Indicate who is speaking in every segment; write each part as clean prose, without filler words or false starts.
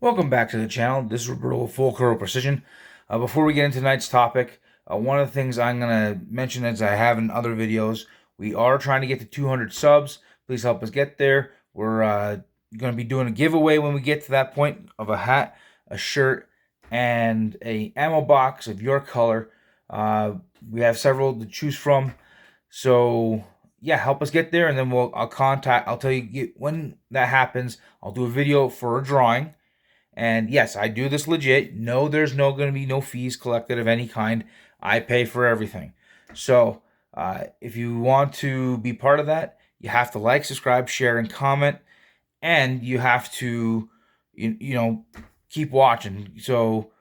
Speaker 1: Welcome back to the channel. This is Roberto with Full Curl Precision. Before we get into tonight's topic, one of the things I'm going to mention, as I have in other videos, we are trying to get to 200 subs. Please help us get there. We're going to be doing a giveaway when we get to that point of a hat, a shirt, and a ammo box of your color. We have several to choose from. So yeah, help us get there, and then I'll tell you when that happens. I'll do a video for a drawing. And yes, I do this legit. No, there's going to be no fees collected of any kind. I pay for everything. So if you want to be part of that, you have to like, subscribe, share, and comment. And you have to, keep watching. So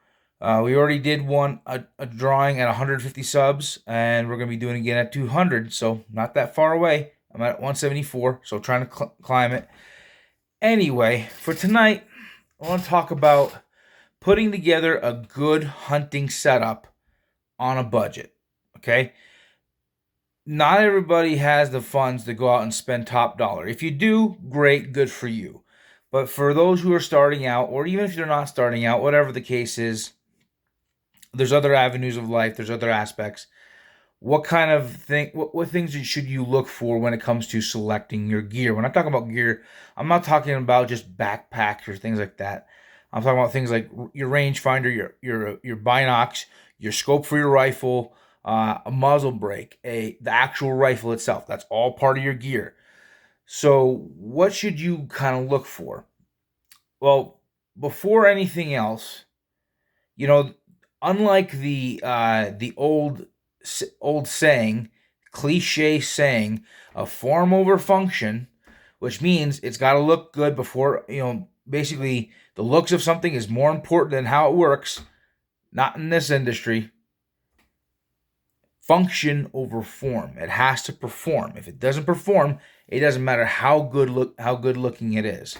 Speaker 1: we already did a drawing at 150 subs, and we're going to be doing it again at 200. So not that far away. I'm at 174, so trying to climb it. Anyway, for tonight, I want to talk about putting together a good hunting setup on a budget. Okay? Not everybody has the funds to go out and spend top dollar. If you do, great, good for you. But for those who are starting out, or even if you're not starting out, whatever the case is, there's other avenues of life, there's other aspects. What kind of thing, what things should you look for when it comes to selecting your gear? When I'm talking about gear, I'm not talking about just backpacks or things like that. I'm talking about things like your rangefinder, your binocs, your scope for your rifle, a muzzle brake, the actual rifle itself. That's all part of your gear. So what should you kind of look for? Well, before anything else, you know, unlike the old saying, cliche saying, of form over function, which means it's got to look good before, basically the looks of something is more important than how it works. Not in this industry. Function over form. It has to perform. If it doesn't perform, it doesn't matter how good looking it is.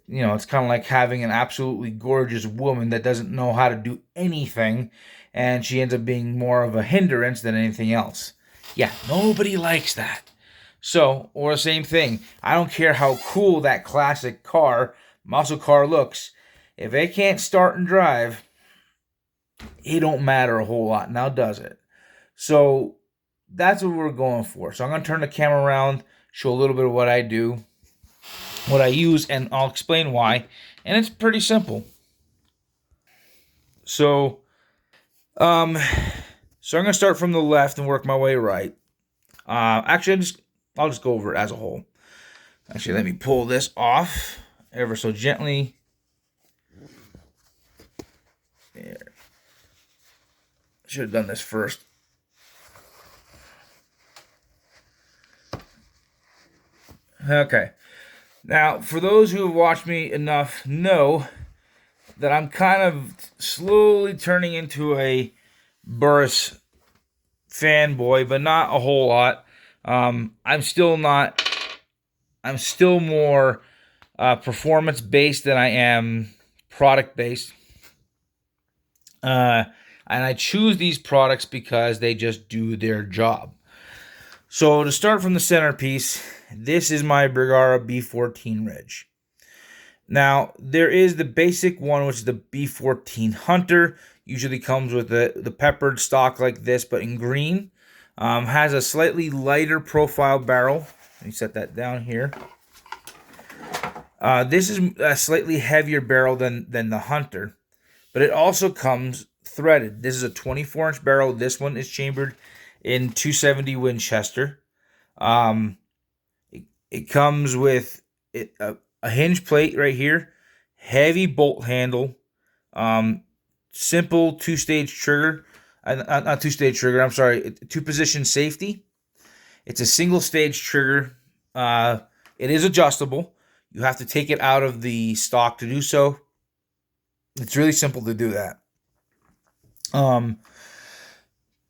Speaker 1: It's kind of like having an absolutely gorgeous woman that doesn't know how to do anything, and she ends up being more of a hindrance than anything else. Yeah, nobody likes that. So, or the same thing. I don't care how cool that classic car, muscle car looks. If it can't start and drive, it don't matter a whole lot. Now does it? So that's what we're going for. So I'm going to turn the camera around, show a little bit of what I do, what I use, and I'll explain why. And it's pretty simple. So, I'm going to start from the left and work my way right. Actually, I'll just go over it as a whole. Actually, let me pull this off ever so gently. There. Should have done this first. Okay. Now, for those who have watched me enough, know that I'm kind of slowly turning into a Burris fanboy, but not a whole lot. I'm still more performance based than I am product based. And I choose these products because they just do their job. So to start from the centerpiece, this is my Bergara B14 Ridge. Now, there is the basic one, which is the B14 Hunter. Usually comes with the peppered stock like this, but in green. Has a slightly lighter profile barrel. Let me set that down here. This is a slightly heavier barrel than the Hunter, but it also comes threaded. This is a 24-inch barrel. This one is chambered in 270 Winchester. It comes with a hinge plate right here, heavy bolt handle, simple two-stage trigger, not two-stage trigger, I'm sorry, two-position safety. It's a single-stage trigger. It is adjustable. You have to take it out of the stock to do so. It's really simple to do that.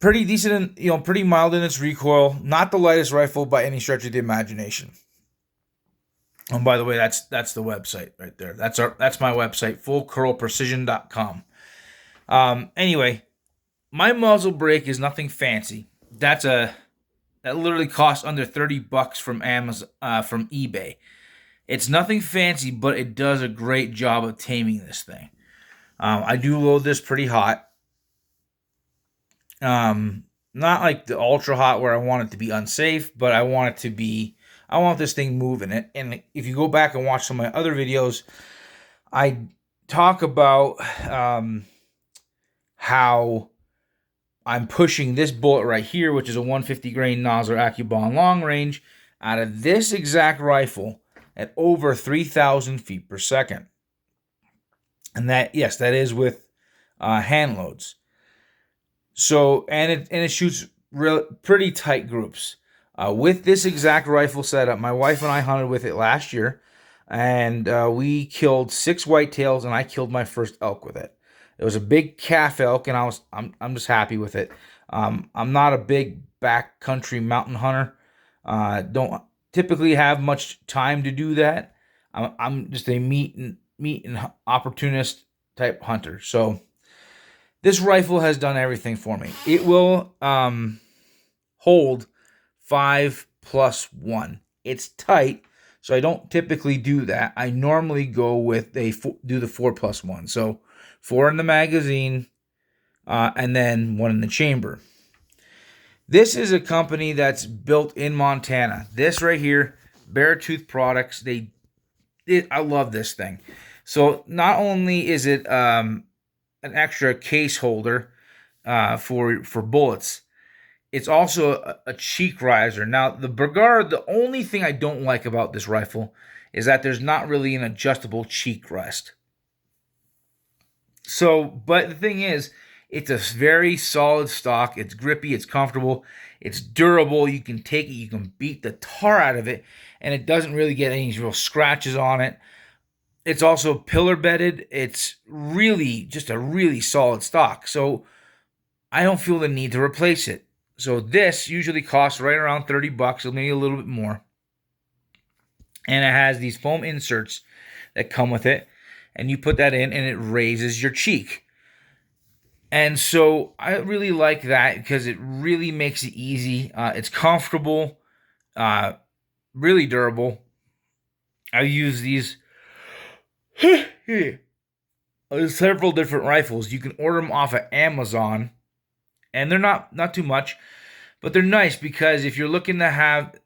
Speaker 1: Pretty decent, pretty mild in its recoil. Not the lightest rifle by any stretch of the imagination. And by the way, that's the website right there. That's my website, fullcurlprecision.com. Anyway, my muzzle brake is nothing fancy. That literally costs under $30 from Amazon, from eBay. It's nothing fancy, but it does a great job of taming this thing. I do load this pretty hot. Not like the ultra hot where I want it to be unsafe, but I want this thing moving it. And if you go back and watch some of my other videos, I talk about how I'm pushing this bullet right here, which is a 150 grain Nosler AccuBond long range, out of this exact rifle at over 3,000 feet per second. And that, yes, that is with hand loads. So, and it shoots pretty tight groups. With this exact rifle setup, my wife and I hunted with it last year, and we killed 6 whitetails, and I killed my first elk with it. It was a big calf elk, and I'm just happy with it. I'm not a big backcountry mountain hunter. Don't typically have much time to do that. I'm just a meat and opportunist type hunter. So this rifle has done everything for me. It will hold 5+1. It's tight, so I don't typically do that. I normally go with do the 4+1. So 4 in the magazine, and then 1 in the chamber. This is a company that's built in Montana. This right here, Beartooth Products. I love this thing. So not only is it an extra case holder for bullets, it's also a cheek riser. Now, the Bergara, the only thing I don't like about this rifle is that there's not really an adjustable cheek rest. So, but the thing is, it's a very solid stock. It's grippy. It's comfortable. It's durable. You can take it. You can beat the tar out of it, and it doesn't really get any real scratches on it. It's also pillar bedded. It's really just a really solid stock. So I don't feel the need to replace it. So this usually costs right around $30, or maybe a little bit more. And it has these foam inserts that come with it. And you put that in, and it raises your cheek. And so I really like that because it really makes it easy. It's comfortable, really durable. I use these several different rifles. You can order them off of Amazon, and they're not too much, but they're nice because if you're looking to have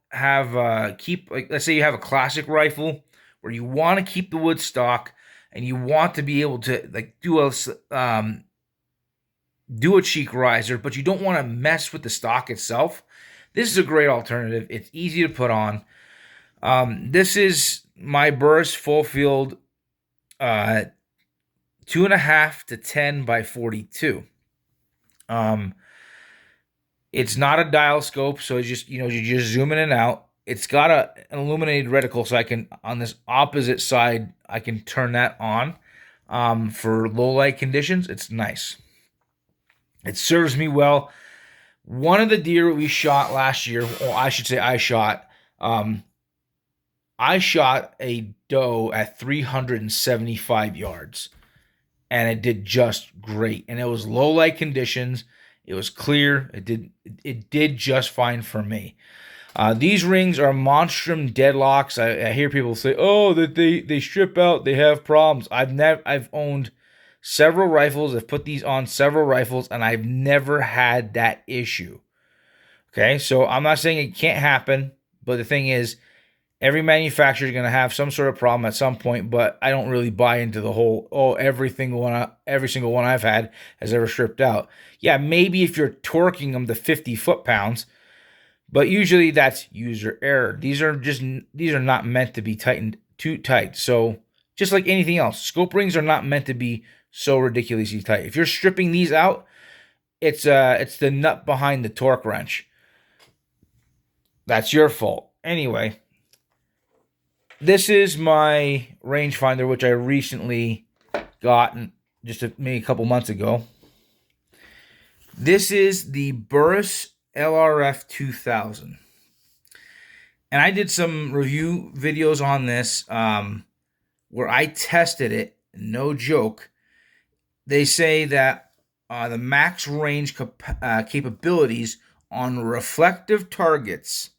Speaker 1: keep, like, let's say you have a classic rifle where you want to keep the wood stock and you want to be able to like do a cheek riser, but you don't want to mess with the stock itself, this is a great alternative. It's easy to put on. This is my Burris full field 2.5 to 10 by 42. It's not a dial scope, so it's just, you're just zooming in and out. It's got an illuminated reticle, so I can, on this opposite side, I can turn that on for low light conditions. It's nice. It serves me well. One of the deer we shot last year, or I should say I shot a doe at 375 yards, and it did just great. And it was low light conditions. It was clear. It did just fine for me. These rings are Monstrum deadlocks. I hear people say, "Oh, that they strip out, they have problems." I've owned several rifles. I've put these on several rifles, and I've never had that issue. Okay, so I'm not saying it can't happen, but the thing is, every manufacturer is going to have some sort of problem at some point. But I don't really buy into the whole, every single one I've had has ever stripped out. Yeah, maybe if you're torquing them to 50 foot-pounds, but usually that's user error. These are not meant to be tightened too tight. So just like anything else, scope rings are not meant to be so ridiculously tight. If you're stripping these out, it's the nut behind the torque wrench. That's your fault. Anyway, this is my rangefinder, which I recently got just maybe a couple months ago. This is the Burris LRF 2000. And I did some review videos on this where I tested it. No joke. They say that the max range capabilities on reflective targets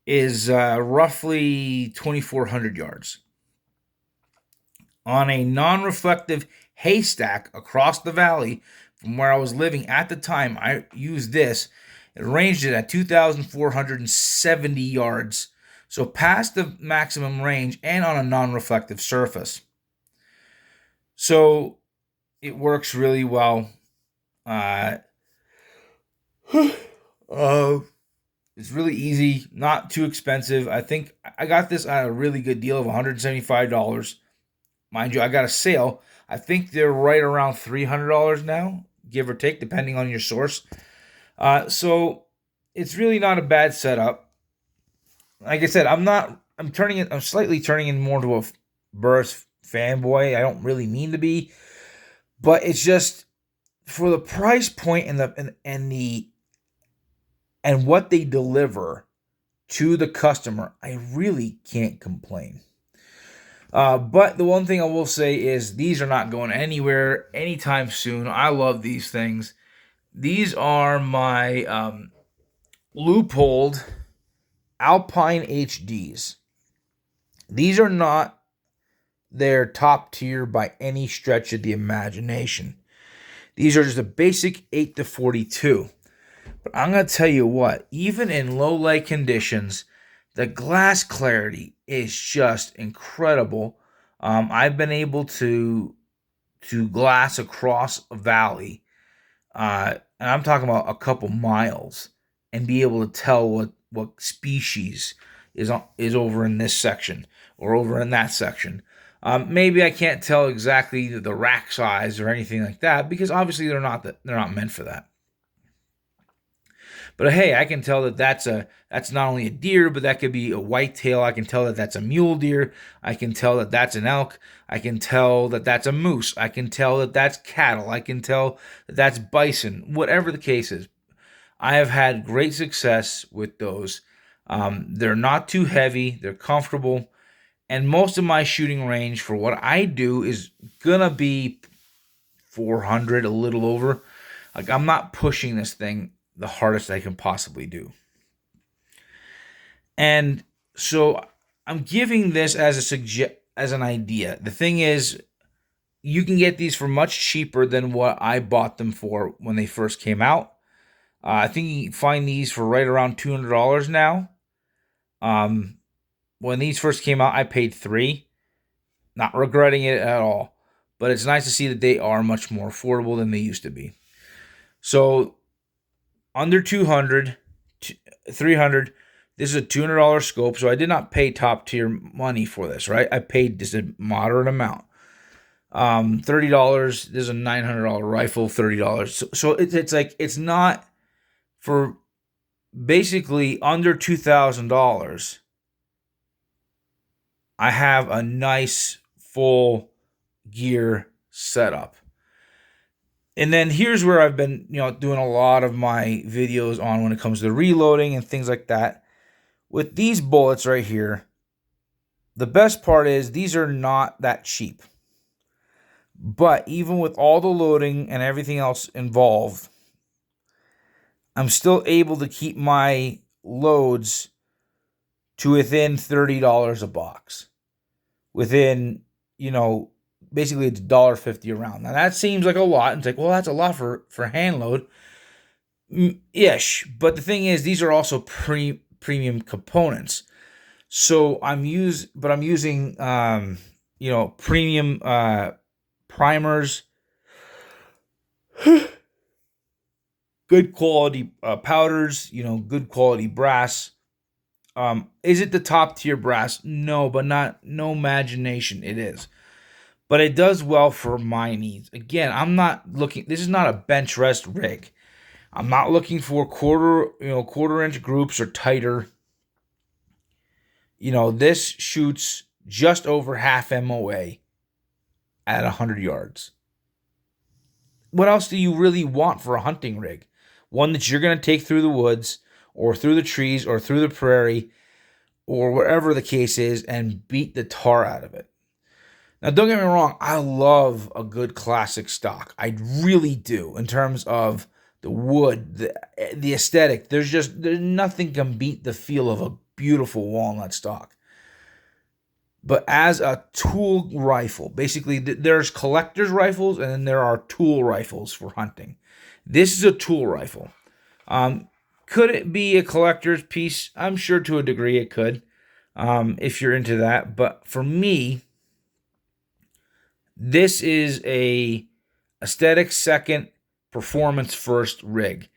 Speaker 1: is roughly 2,400 yards. On a non-reflective haystack across the valley from where I was living at the time, I used this. It ranged it at 2,470 yards, so past the maximum range and on a non-reflective surface. So it works really well. It's really easy, not too expensive. I think I got this at a really good deal of $175. Mind you, I got a sale. I think they're right around $300 now, give or take, depending on your source. So it's really not a bad setup. Like I said, I'm slightly turning it more to a Burris fanboy. I don't really mean to be, but it's just for the price point and what they deliver to the customer, I really can't complain. But the one thing I will say is these are not going anywhere anytime soon. I love these things. These are my Leupold Alpine HDs. These are not their top tier by any stretch of the imagination. These are just a basic 8 to 42. But I'm going to tell you what, even in low light conditions, the glass clarity is just incredible. I've been able to glass across a valley, and I'm talking about a couple miles, and be able to tell what species is over in this section or over in that section. Maybe I can't tell exactly the rack size or anything like that because obviously they're not meant for that. But hey, I can tell that that's not only a deer, but that could be a whitetail. I can tell that that's a mule deer. I can tell that that's an elk. I can tell that that's a moose. I can tell that that's cattle. I can tell that that's bison. Whatever the case is, I have had great success with those. They're not too heavy. They're comfortable. And most of my shooting range for what I do is going to be 400, a little over. Like, I'm not pushing this thing the hardest I can possibly do. And so I'm giving this as an idea. The thing is, you can get these for much cheaper than what I bought them for when they first came out. I think you can find these for right around $200 now. When these first came out, I paid $3. Not regretting it at all. But it's nice to see that they are much more affordable than they used to be. So under 200, 300, this is a $200 scope, so I did not pay top tier money for this, right? I paid just a moderate amount. $30, this is a $900 rifle, $30. So it's like, it's not for basically under $2,000. I have a nice full gear setup. And then here's where I've been, doing a lot of my videos on when it comes to reloading and things like that. With these bullets right here, the best part is these are not that cheap. But even with all the loading and everything else involved, I'm still able to keep my loads to within $30 a box. Within, basically it's $1.50 around. Now that seems like a lot. It's like, well, that's a lot for hand load. Ish. But the thing is, these are also premium components. So I'm using premium primers, good quality powders, good quality brass. Is it the top tier brass? No, but no imagination. It is. But it does well for my needs. Again, I'm not looking, this is not a bench rest rig. I'm not looking for quarter inch groups or tighter. This shoots just over half MOA at 100 yards. What else do you really want for a hunting rig? One that you're going to take through the woods or through the trees or through the prairie or wherever the case is and beat the tar out of it. Now, don't get me wrong. I love a good classic stock. I really do. In terms of the wood, the aesthetic, there's nothing can beat the feel of a beautiful walnut stock. But as a tool rifle, basically there's collector's rifles and then there are tool rifles for hunting. This is a tool rifle. Could it be a collector's piece? I'm sure to a degree it could, if you're into that. But for me, this is a aesthetic second, performance first rig.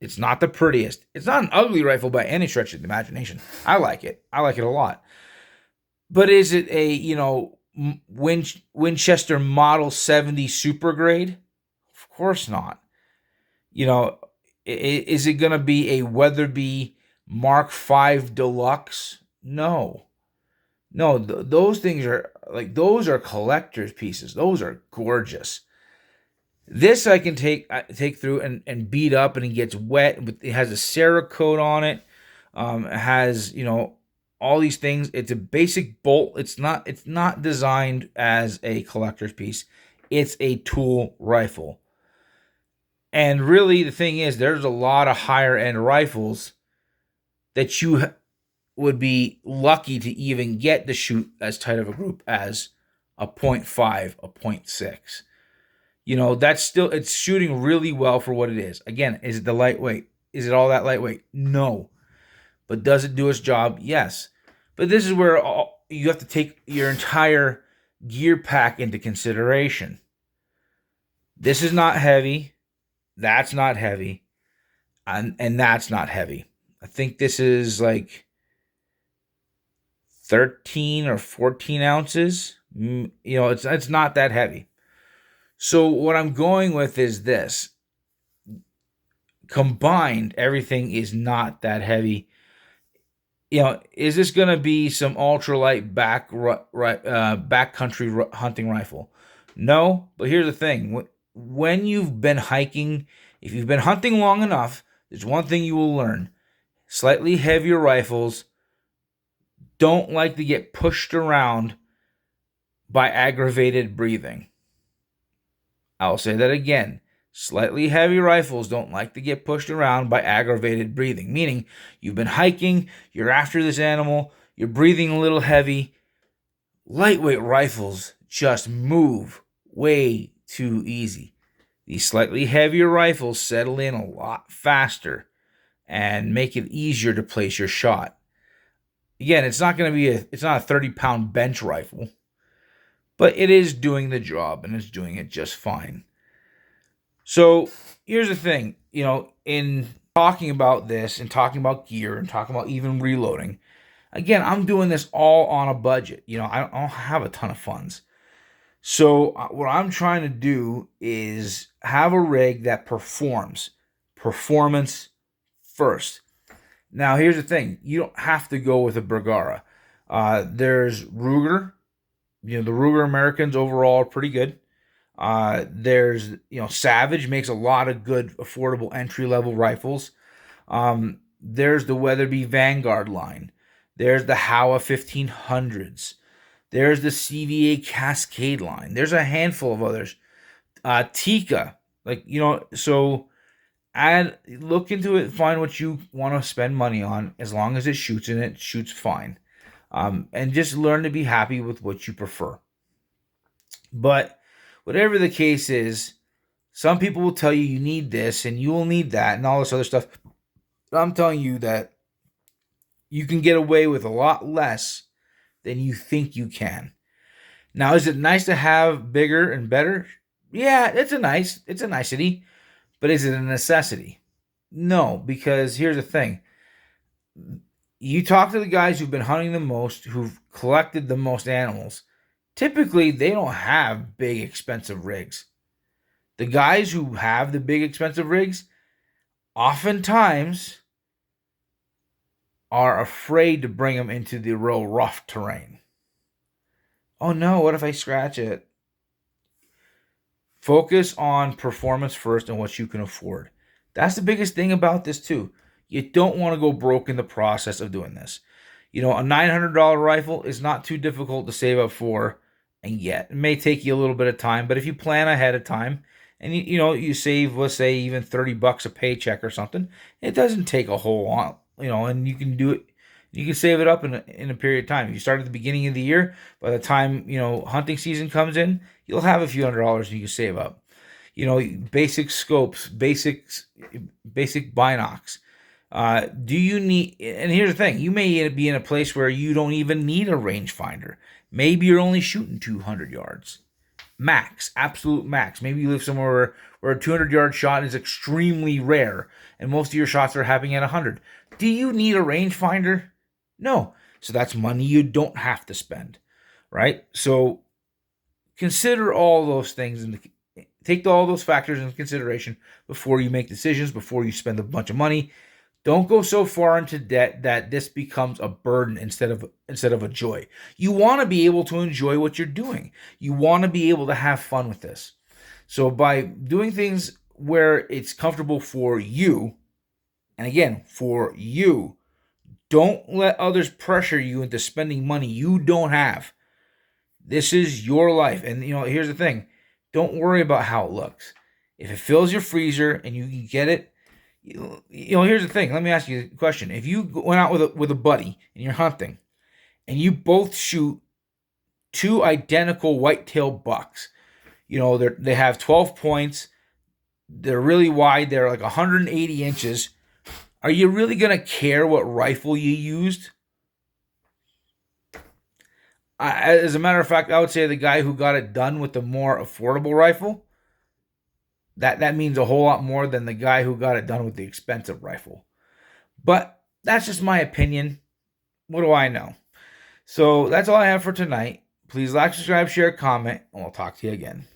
Speaker 1: It's not the prettiest. It's not an ugly rifle by any stretch of the imagination. I like it. I like it a lot. But is it a, Winchester Model 70 Super Grade? Of course not. Is it going to be a Weatherby Mark V Deluxe? No. No, those things are those are collector's pieces. Those are gorgeous. This I can take through and beat up, and it gets wet. It has a Cerakote on it. It has, all these things. It's a basic bolt. It's not designed as a collector's piece. It's a tool rifle. And really, the thing is, there's a lot of higher end rifles that you would be lucky to even get to shoot as tight of a group as a 0.5, a 0.6. That's still, it's shooting really well for what it is. Again, is it the lightweight? Is it all that lightweight? No. But does it do its job? Yes. But this is where you have to take your entire gear pack into consideration. This is not heavy. That's not heavy. And that's not heavy. I think this is 13 or 14 ounces. It's not that heavy. So what I'm going with is this. Combined, everything is not that heavy. Is this going to be some ultralight backcountry hunting rifle? No, but here's the thing. When you've been hiking, if you've been hunting long enough, there's one thing you will learn. Slightly heavier rifles don't like to get pushed around by aggravated breathing. I'll say that again. Slightly heavy rifles don't like to get pushed around by aggravated breathing, meaning you've been hiking, you're after this animal, you're breathing a little heavy. Lightweight rifles just move way too easy. These slightly heavier rifles settle in a lot faster and make it easier to place your shot. Again, it's not a 30-pound bench rifle, but it is doing the job and it's doing it just fine. So here's the thing, in talking about this and talking about gear and talking about even reloading, again, I'm doing this all on a budget. I don't have a ton of funds. So what I'm trying to do is have a rig that performance first. Now, here's the thing. You don't have to go with a Bergara. There's Ruger. The Ruger Americans overall are pretty good. There's, Savage makes a lot of good, affordable entry-level rifles. There's the Weatherby Vanguard line. There's the Howa 1500s. There's the CVA Cascade line. There's a handful of others. Tikka. So look into it, find what you want to spend money on. As long as it shoots and it shoots fine. And just learn to be happy with what you prefer. But whatever the case is, some people will tell you need this and you will need that and all this other stuff. But I'm telling you that you can get away with a lot less than you think you can. Now, is it nice to have bigger and better? Yeah, it's a nicety. But is it a necessity? No, because here's the thing. You talk to the guys who've been hunting the most, who've collected the most animals. Typically, they don't have big, expensive rigs. The guys who have the big, expensive rigs, oftentimes are afraid to bring them into the real rough terrain. Oh no, what if I scratch it? Focus on performance first and what you can afford. That's the biggest thing about this too. You don't want to go broke in the process of doing this. A $900 rifle is not too difficult to save up for and get. It may take you a little bit of time, but if you plan ahead of time and you save, let's say, even $30 a paycheck or something, it doesn't take a whole lot, and you can do it. You can save it up in a period of time. If you start at the beginning of the year, by the time, hunting season comes in, you'll have a few $100s you can save up. Basic scopes, basic binocs. Do you need, and here's the thing, you may be in a place where you don't even need a rangefinder. Maybe you're only shooting 200 yards. Max, absolute max. Maybe you live somewhere where a 200-yard shot is extremely rare, and most of your shots are happening at 100. Do you need a rangefinder? No. So that's money you don't have to spend, right? So consider all those things and take all those factors into consideration before you make decisions, before you spend a bunch of money. Don't go so far into debt that this becomes a burden instead of a joy. You want to be able to enjoy what you're doing. You want to be able to have fun with this. So by doing things where it's comfortable for you, and again, for you, don't let others pressure you into spending money you don't have. This is your life. And here's the thing. Don't worry about how it looks. If it fills your freezer and you can get it, here's the thing. Let me ask you a question. If you went out with a buddy and you're hunting, and you both shoot two identical whitetail bucks, they have 12 points, they're really wide, they're like 180 inches. Are you really gonna care what rifle you used? As a matter of fact, I would say the guy who got it done with the more affordable rifle, that means a whole lot more than the guy who got it done with the expensive rifle. But that's just my opinion. What do I know? So that's all I have for tonight. Please like, subscribe, share, comment, and we'll talk to you again.